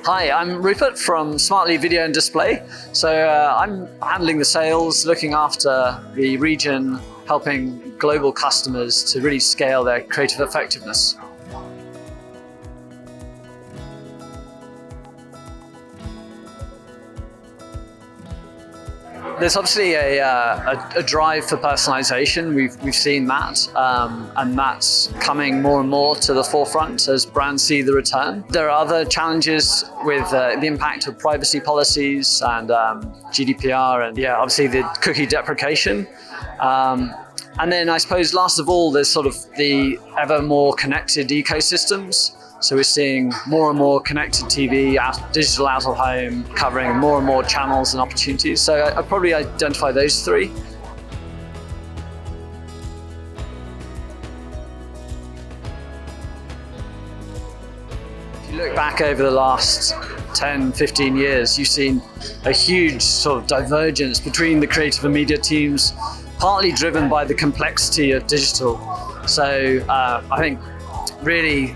Hi, I'm Rupert from Smartly Video and Display. I'm handling the sales, looking after the region, helping global customers to really scale their creative effectiveness. There's obviously a drive for personalization. We've seen that, and that's coming more and more to the forefront as brands see the return. There are other challenges with the impact of privacy policies and GDPR, and obviously the cookie deprecation. And then I suppose last of all, there's sort of the ever more connected ecosystems. So we're seeing more and more connected TV, digital out of home, covering more and more channels and opportunities. So I'd probably identify those three. If you look back over the last 10, 15 years, you've seen a huge sort of divergence between the creative and media teams, partly driven by the complexity of digital. So I think really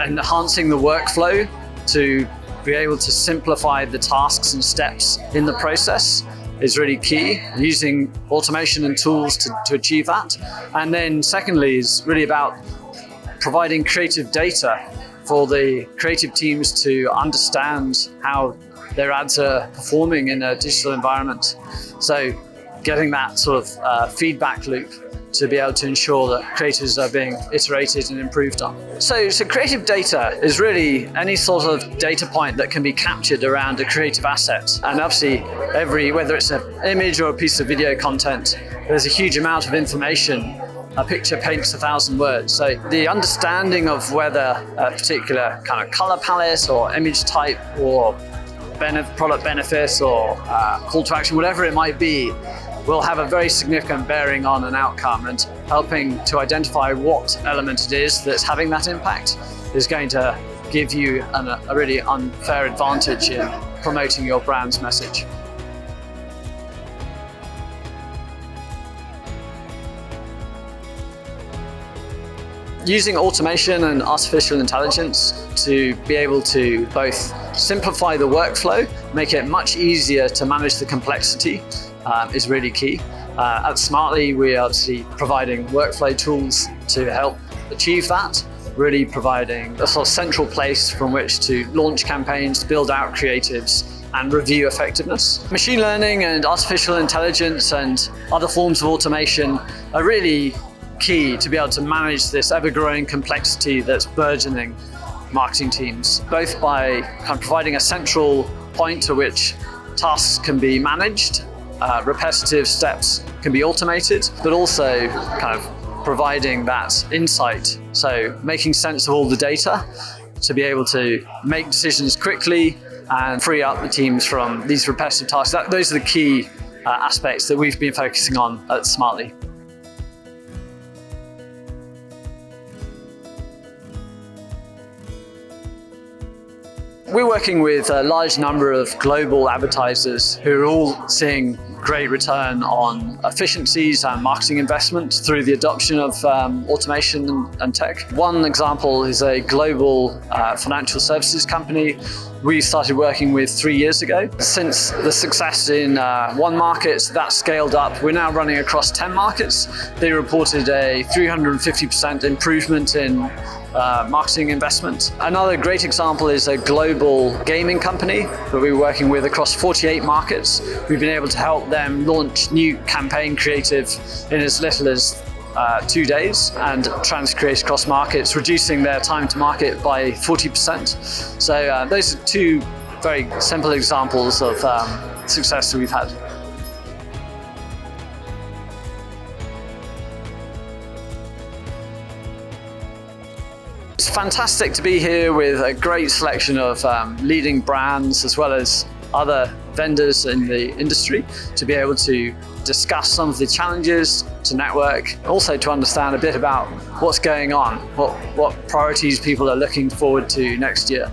enhancing the workflow to be able to simplify the tasks and steps in the process is really key, using automation and tools to achieve that. And then secondly is really about providing creative data for the creative teams to understand how their ads are performing in a digital environment. So getting that sort of feedback loop to be able to ensure that creatives are being iterated and improved on. So creative data is really any sort of data point that can be captured around a creative asset. And obviously whether it's an image or a piece of video content, there's a huge amount of information. A picture paints 1,000 words. So the understanding of whether a particular kind of color palette or image type or product benefits or call to action, whatever it might be, will have a very significant bearing on an outcome, and helping to identify what element it is that's having that impact is going to give you a really unfair advantage in promoting your brand's message. Using automation and artificial intelligence to be able to both simplify the workflow, make it much easier to manage the complexity, is really key. At Smartly, we are obviously providing workflow tools to help achieve that, really providing a sort of central place from which to launch campaigns, build out creatives, and review effectiveness. Machine learning and artificial intelligence and other forms of automation are really key to be able to manage this ever-growing complexity that's burgeoning marketing teams, both by kind of providing a central point to which tasks can be managed, repetitive steps can be automated, but also kind of providing that insight. So making sense of all the data to be able to make decisions quickly and free up the teams from these repetitive tasks. Those are the key aspects that we've been focusing on at Smartly. We're working with a large number of global advertisers who are all seeing great return on efficiencies and marketing investment through the adoption of automation and tech. One example is a global financial services company we started working with 3 years ago. Since the success in one market, that scaled up. We're now running across 10 markets. They reported a 350% improvement in marketing investment. Another great example is a global gaming company that we're working with across 48 markets. We've been able to help them launch new campaign creative in as little as 2 days and trans-create across markets, reducing their time to market by 40%. So those are two very simple examples of success that we've had. It's fantastic to be here with a great selection of leading brands as well as other vendors in the industry to be able to discuss some of the challenges, to network, also to understand a bit about what's going on, what priorities people are looking forward to next year.